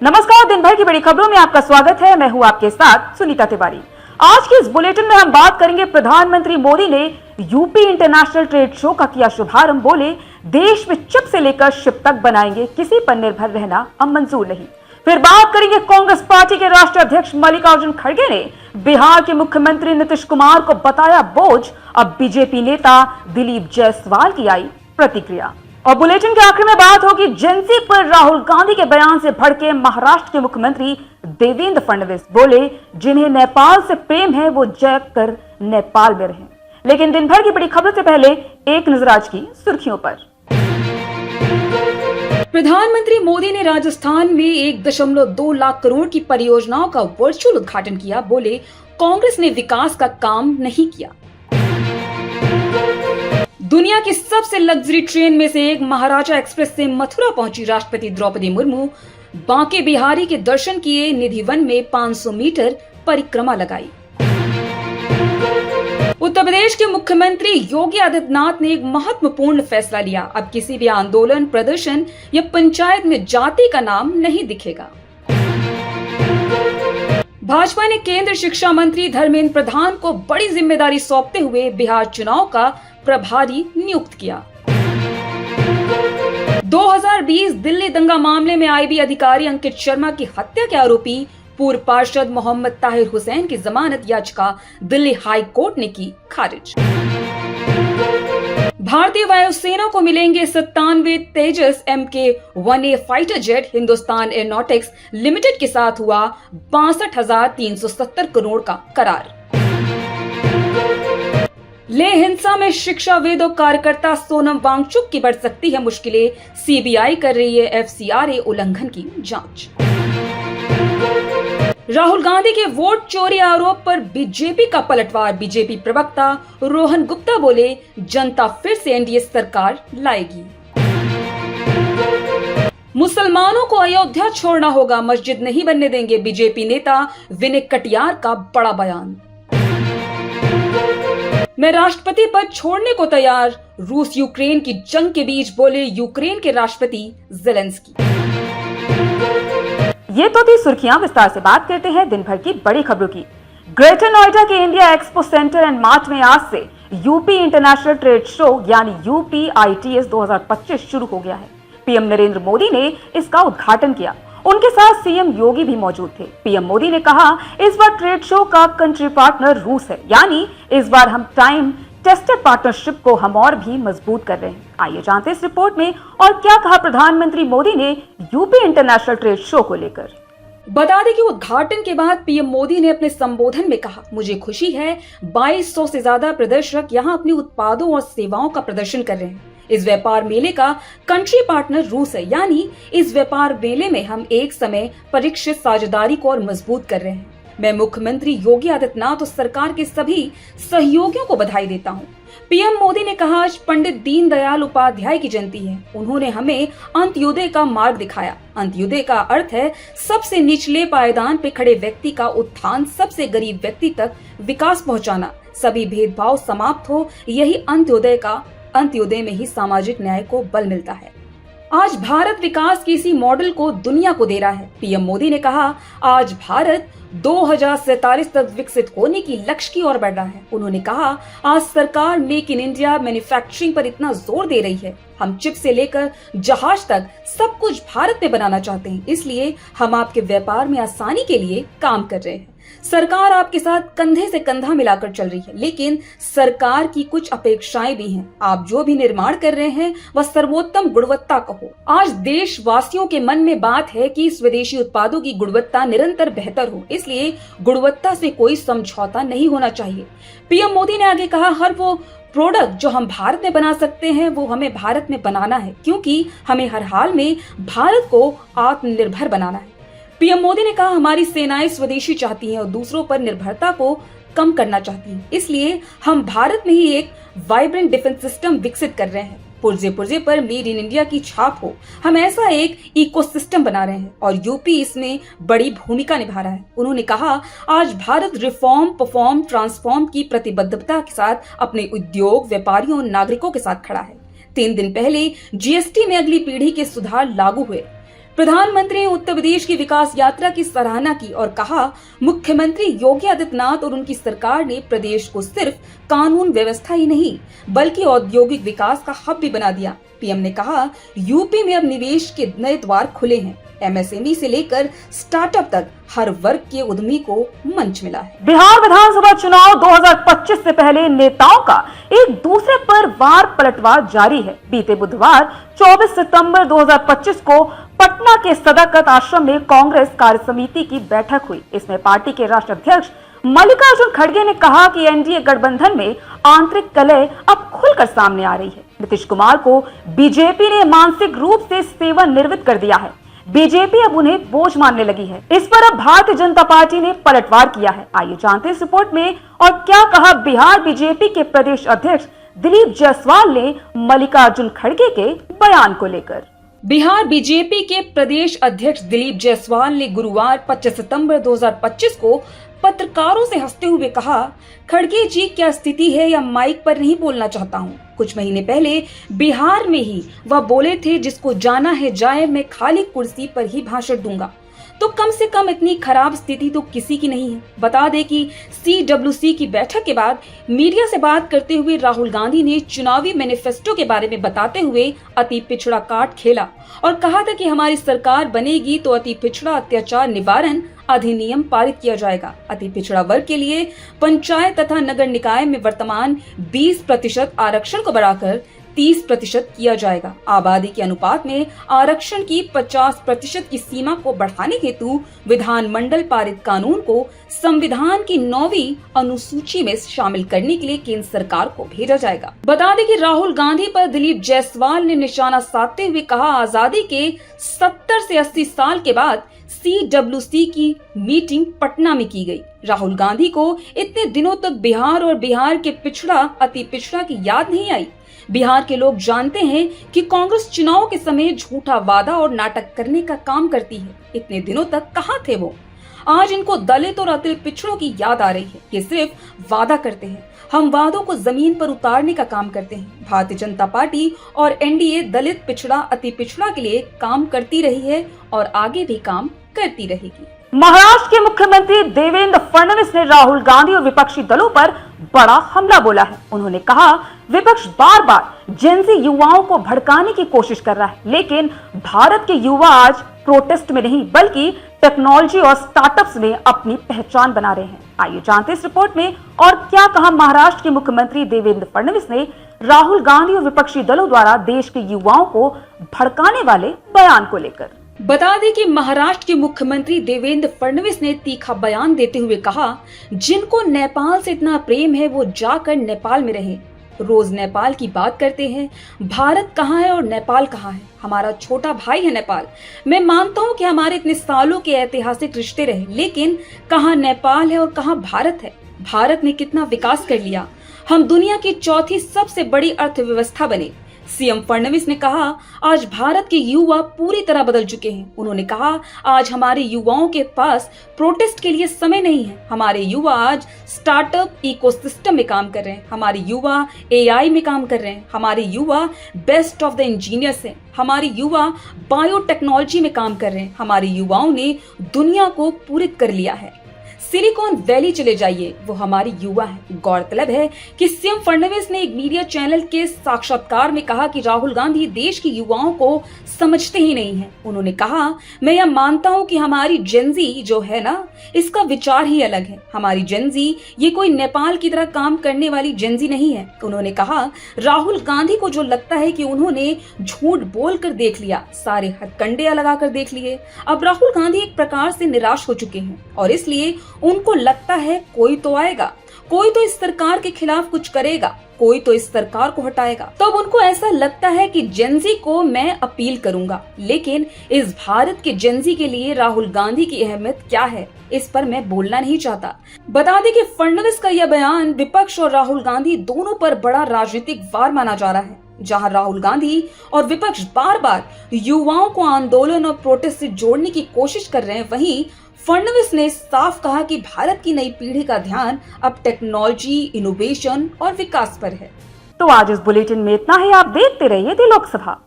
नमस्कार, दिन भर की बड़ी खबरों में आपका स्वागत है। मैं हूं आपके साथ सुनीता तिवारी। आज के इस बुलेटिन में हम बात करेंगे, प्रधानमंत्री मोदी ने यूपी इंटरनेशनल ट्रेड शो का किया शुभारंभ। बोले, देश में चिप से लेकर शिप तक बनाएंगे, किसी पर निर्भर रहना अब मंजूर नहीं। फिर बात करेंगे, कांग्रेस पार्टी के राष्ट्रीय अध्यक्ष मल्लिकार्जुन खड़गे ने बिहार के मुख्यमंत्री नीतीश कुमार को बताया बोझ। अब बीजेपी नेता दिलीप जायसवाल की आई प्रतिक्रिया। और बुलेटिन के आखिर में बात होगी, जेएनजी पर राहुल गांधी के बयान से भड़के महाराष्ट्र के मुख्यमंत्री देवेंद्र फडणवीस। बोले, जिन्हें नेपाल से प्रेम है वो जग कर नेपाल में रहें। लेकिन दिन भर की बड़ी खबर से पहले एक नजर आज की सुर्खियों पर। प्रधानमंत्री मोदी ने राजस्थान में 1.2 लाख करोड़ की परियोजनाओं का वर्चुअल उद्घाटन किया। बोले, कांग्रेस ने विकास का काम नहीं किया। दुनिया की सबसे लग्जरी ट्रेन में से एक महाराजा एक्सप्रेस से मथुरा पहुंची राष्ट्रपति द्रौपदी मुर्मू। बांके बिहारी के दर्शन किए, निधि वन में 500 मीटर परिक्रमा लगाई। उत्तर प्रदेश के मुख्यमंत्री योगी आदित्यनाथ ने एक महत्वपूर्ण फैसला लिया। अब किसी भी आंदोलन, प्रदर्शन या पंचायत में जाति का नाम नहीं दिखेगा। भाजपा ने केंद्र शिक्षा मंत्री धर्मेंद्र प्रधान को बड़ी जिम्मेदारी सौंपते हुए बिहार चुनाव का प्रभारी नियुक्त किया। 2020 दिल्ली दंगा मामले में आईबी अधिकारी अंकित शर्मा की हत्या के आरोपी पूर्व पार्षद मोहम्मद ताहिर हुसैन की जमानत याचिका दिल्ली हाई कोर्ट ने की खारिज। भारतीय वायुसेना को मिलेंगे 97 तेजस MK-1A fighter jet. Hindustan aeronautics limited के साथ हुआ 62,370 करोड़ का करार। लेह हिंसा में शिक्षाविद और कार्यकर्ता सोनम वांगचुक की बढ़ सकती है मुश्किलें। सीबीआई कर रही है FCRA उल्लंघन की जांच। राहुल गांधी के वोट चोरी आरोप पर बीजेपी का पलटवार। बीजेपी प्रवक्ता रोहन गुप्ता बोले, जनता फिर से एनडीए सरकार लाएगी। मुसलमानों को अयोध्या छोड़ना होगा, मस्जिद नहीं बनने देंगे। बीजेपी नेता विनय कटियार का बड़ा बयान। मैं राष्ट्रपति पद छोड़ने को तैयार, रूस यूक्रेन की जंग के बीच बोले यूक्रेन के राष्ट्रपति जेलेंस्की। ये तो थी सुर्खियां। विस्तार से बात करते हैं दिन भर की बड़ी खबरों की। ग्रेटर नोएडा के India expo centre and mart में आज से यूपी इंटरनेशनल ट्रेड शो यानी UPITS 2025 शुरू हो गया है। पीएम नरेंद्र मोदी ने इसका उद्घाटन किया। उनके साथ सीएम योगी भी मौजूद थे। पीएम मोदी ने कहा, इस बार ट्रेड शो का कंट्री पार्टनर रूस है, यानी इस बार हम टाइम टेस्टेड पार्टनरशिप को हम और भी मजबूत कर रहे हैं। आइए जानते हैं इस रिपोर्ट में और क्या कहा प्रधानमंत्री मोदी ने यूपी इंटरनेशनल ट्रेड शो को लेकर। बता दें कि उद्घाटन के बाद पीएम मोदी ने अपने संबोधन में कहा, मुझे खुशी है 2200 से ज्यादा प्रदर्शक यहाँ अपने उत्पादों और सेवाओं का प्रदर्शन कर रहे हैं। इस व्यापार मेले का कंट्री पार्टनर रूस है, यानी इस व्यापार मेले में हम एक समय परीक्षित साझेदारी को और मजबूत कर रहे हैं। मैं मुख्यमंत्री योगी आदित्यनाथ और सरकार के सभी सहयोगियों को बधाई देता हूँ। पीएम मोदी ने कहा, आज पंडित दीनदयाल उपाध्याय की जयंती है। उन्होंने हमें अंत्योदय का मार्ग दिखाया। अंत्योदय का अर्थ है सबसे निचले पायदान पे खड़े व्यक्ति का उत्थान, सबसे गरीब व्यक्ति तक विकास पहुँचाना, सभी भेदभाव समाप्त हो। यही अंत्योदय में ही सामाजिक न्याय को बल मिलता है। आज भारत विकास के इसी मॉडल को दुनिया को दे रहा है। पीएम मोदी ने कहा, आज भारत 2047 तक विकसित होने की लक्ष्य की ओर बढ़ रहा है। उन्होंने कहा, आज सरकार मेक इन इंडिया मैन्युफैक्चरिंग पर इतना जोर दे रही है। हम चिप से लेकर जहाज तक सब कुछ भारत में बनाना चाहते हैं, इसलिए हम आपके व्यापार में आसानी के लिए काम कर रहे हैं। सरकार आपके साथ कंधे से कंधा मिलाकर चल रही है, लेकिन सरकार की कुछ अपेक्षाएं भी हैं। आप जो भी निर्माण कर रहे हैं वह सर्वोत्तम गुणवत्ता का हो। आज देशवासियों के मन में बात है कि स्वदेशी उत्पादों की गुणवत्ता निरंतर बेहतर हो, इसलिए गुणवत्ता से कोई समझौता नहीं होना चाहिए। पीएम मोदी ने आगे कहा, हर वो प्रोडक्ट जो हम भारत में बना सकते हैं वो हमें भारत में बनाना है, क्योंकि हमें हर हाल में भारत को आत्मनिर्भर बनाना है। पीएम मोदी ने कहा, हमारी सेनाएं स्वदेशी चाहती हैं और दूसरों पर निर्भरता को कम करना चाहती हैं, इसलिए हम भारत में ही एक वाइब्रेंट डिफेंस सिस्टम विकसित कर रहे हैं। पुर्जे पुर्जे पर मेड इन इंडिया की छाप हो, हम ऐसा एक इकोसिस्टम बना रहे हैं और यूपी इसमें बड़ी भूमिका निभा रहा है। उन्होंने कहा, आज भारत रिफॉर्म, परफॉर्म, ट्रांसफॉर्म की प्रतिबद्धता के साथ अपने उद्योग, व्यापारियों और नागरिकों के साथ खड़ा है। 3 दिन पहले जीएसटी में अगली पीढ़ी के सुधार लागू हुए। प्रधानमंत्री ने उत्तर प्रदेश की विकास यात्रा की सराहना की और कहा, मुख्यमंत्री योगी आदित्यनाथ और उनकी सरकार ने प्रदेश को सिर्फ कानून व्यवस्था ही नहीं बल्कि औद्योगिक विकास का हब भी बना दिया। पीएम ने कहा, यूपी में अब निवेश के नए द्वार खुले हैं। एमएसएमई से लेकर स्टार्टअप तक हर वर्ग के उद्यमी को मंच मिला है। बिहार विधानसभा चुनाव 2025 से पहले नेताओं का एक दूसरे पर वार पलटवार जारी है। बीते बुधवार 24 सितंबर 2025 को पटना के सदाकत आश्रम में कांग्रेस कार्य समिति की बैठक हुई। इसमें पार्टी के राष्ट्रीय अध्यक्ष मल्लिकार्जुन खड़गे ने कहा कि एनडीए गठबंधन में आंतरिक कलह अब खुलकर सामने आ रही है। नीतीश कुमार को बीजेपी ने मानसिक रूप से सेवानिवृत्त कर दिया है। बीजेपी अब उन्हें बोझ मानने लगी है। इस पर अब भारतीय जनता पार्टी ने पलटवार किया है। आइए जानते हैं इस रिपोर्ट में और क्या कहा बिहार बीजेपी के प्रदेश अध्यक्ष दिलीप जायसवाल ने मल्लिकार्जुन खड़गे के बयान को लेकर। बिहार बीजेपी के प्रदेश अध्यक्ष दिलीप जायसवाल ने गुरुवार 25 सितंबर 2025 को पत्रकारों से हंसते हुए कहा, खड़गे जी क्या स्थिति है या माइक पर नहीं बोलना चाहता हूँ। कुछ महीने पहले बिहार में ही वह बोले थे, जिसको जाना है जाए, मैं खाली कुर्सी पर ही भाषण दूंगा। तो कम से कम इतनी खराब स्थिति तो किसी की नहीं है। बता दें कि CWC की बैठक के बाद मीडिया से बात करते हुए राहुल गांधी ने चुनावी मैनिफेस्टो के बारे में बताते हुए अति पिछड़ा कार्ड खेला और कहा था कि हमारी सरकार बनेगी तो अति पिछड़ा अत्याचार निवारण अधिनियम पारित किया जाएगा। अति पिछड़ा वर्ग के लिए पंचायत तथा नगर निकाय में वर्तमान 20% आरक्षण को बढ़ाकर 30% किया जाएगा। आबादी के अनुपात में आरक्षण की 50% की सीमा को बढ़ाने हेतु विधानमंडल पारित कानून को संविधान की 9वीं अनुसूची में शामिल करने के लिए केंद्र सरकार को भेजा जाएगा। बता दें कि राहुल गांधी पर दिलीप जायसवाल ने निशाना साधते हुए कहा, आजादी के 70 से 80 साल के बाद CWC की मीटिंग पटना में की गई। राहुल गांधी को इतने दिनों तक बिहार और बिहार के पिछड़ा अति पिछड़ा की याद नहीं आई। बिहार के लोग जानते हैं कि कांग्रेस चुनाव के समय झूठा वादा और नाटक करने का काम करती है। इतने दिनों तक कहां थे वो? आज इनको दलित और अति पिछड़ों की याद आ रही है। ये सिर्फ वादा करते हैं, हम वादों को जमीन पर उतारने का काम करते हैं। भारतीय जनता पार्टी और एनडीए दलित पिछड़ा अति पिछड़ा के लिए काम करती रही है और आगे भी काम करती रहेगी। महाराष्ट्र के मुख्यमंत्री देवेंद्र फडणवीस ने राहुल गांधी और विपक्षी दलों पर बड़ा हमला बोला है। उन्होंने कहा, विपक्ष बार बार जेनजी युवाओं को भड़काने की कोशिश कर रहा है, लेकिन भारत के युवा आज प्रोटेस्ट में नहीं बल्कि टेक्नोलॉजी और स्टार्टअप्स में अपनी पहचान बना रहे हैं। आइए जानते हैं इस रिपोर्ट में और क्या कहा महाराष्ट्र के मुख्यमंत्री देवेंद्र फडणवीस ने राहुल गांधी और विपक्षी दलों द्वारा देश के युवाओं को भड़काने वाले बयान को लेकर। बता दें कि महाराष्ट्र के मुख्यमंत्री देवेंद्र फडणवीस ने तीखा बयान देते हुए कहा, जिनको नेपाल से इतना प्रेम है वो जाकर नेपाल में रहे। रोज नेपाल की बात करते हैं, भारत कहाँ है और नेपाल कहाँ है। हमारा छोटा भाई है नेपाल। मैं मानता हूँ कि हमारे इतने सालों के ऐतिहासिक रिश्ते रहे, लेकिन कहाँ नेपाल है और कहाँ भारत है। भारत ने कितना विकास कर लिया, हम दुनिया की चौथी सबसे बड़ी अर्थव्यवस्था बने। सीएम फडणवीस ने कहा, आज भारत के युवा पूरी तरह बदल चुके हैं। उन्होंने कहा, आज हमारे युवाओं के पास प्रोटेस्ट के लिए समय नहीं है। हमारे युवा आज स्टार्टअप इकोसिस्टम में काम कर रहे हैं। हमारे युवा AI में काम कर रहे हैं। हमारे युवा बेस्ट ऑफ द इंजीनियर्स हैं। हमारे युवा बायोटेक्नोलॉजी में काम कर रहे हैं। हमारे युवाओं ने दुनिया को पूरित कर लिया है। सिलिकॉन वैली चले जाइए, वो हमारे युवा हैं। गौरतलब है कि सीएम फडणवीस ने एक मीडिया चैनल के साक्षात्कार में कहा कि राहुल गांधी देश के युवाओं को समझते ही नहीं हैं। उन्होंने कहा, मैं यह मानता हूं कि हमारी जेनजी जो है ना, इसका विचार ही अलग है। हमारी जेनजी ये कोई नेपाल की तरह काम करने वाली जेनजी नहीं है। उन्होंने कहा, राहुल गांधी को जो लगता है कि उन्होंने झूठ बोलकर देख लिया, सारे हथकंडे लगाकर देख लिए। अब राहुल गांधी एक प्रकार से निराश हो चुके हैं और इसलिए उनको लगता है कोई तो आएगा, कोई तो इस सरकार के खिलाफ कुछ करेगा, कोई तो इस सरकार को हटाएगा। तब उनको ऐसा लगता है कि जेनजी को मैं अपील करूंगा। लेकिन इस भारत के जेनजी के लिए राहुल गांधी की अहमियत क्या है, इस पर मैं बोलना नहीं चाहता। बता दें कि फडणवीस का यह बयान विपक्ष और राहुल गांधी दोनों पर बड़ा राजनीतिक वार माना जा रहा है। जहां राहुल गांधी और विपक्ष बार बार युवाओं को आंदोलन और प्रोटेस्ट से जोड़ने की कोशिश कर रहे हैं, वहीं फडणवीस ने साफ कहा कि भारत की नई पीढ़ी का ध्यान अब टेक्नोलॉजी, इनोवेशन और विकास पर है। तो आज इस बुलेटिन में इतना ही। आप देखते रहिए दी लोकसभा।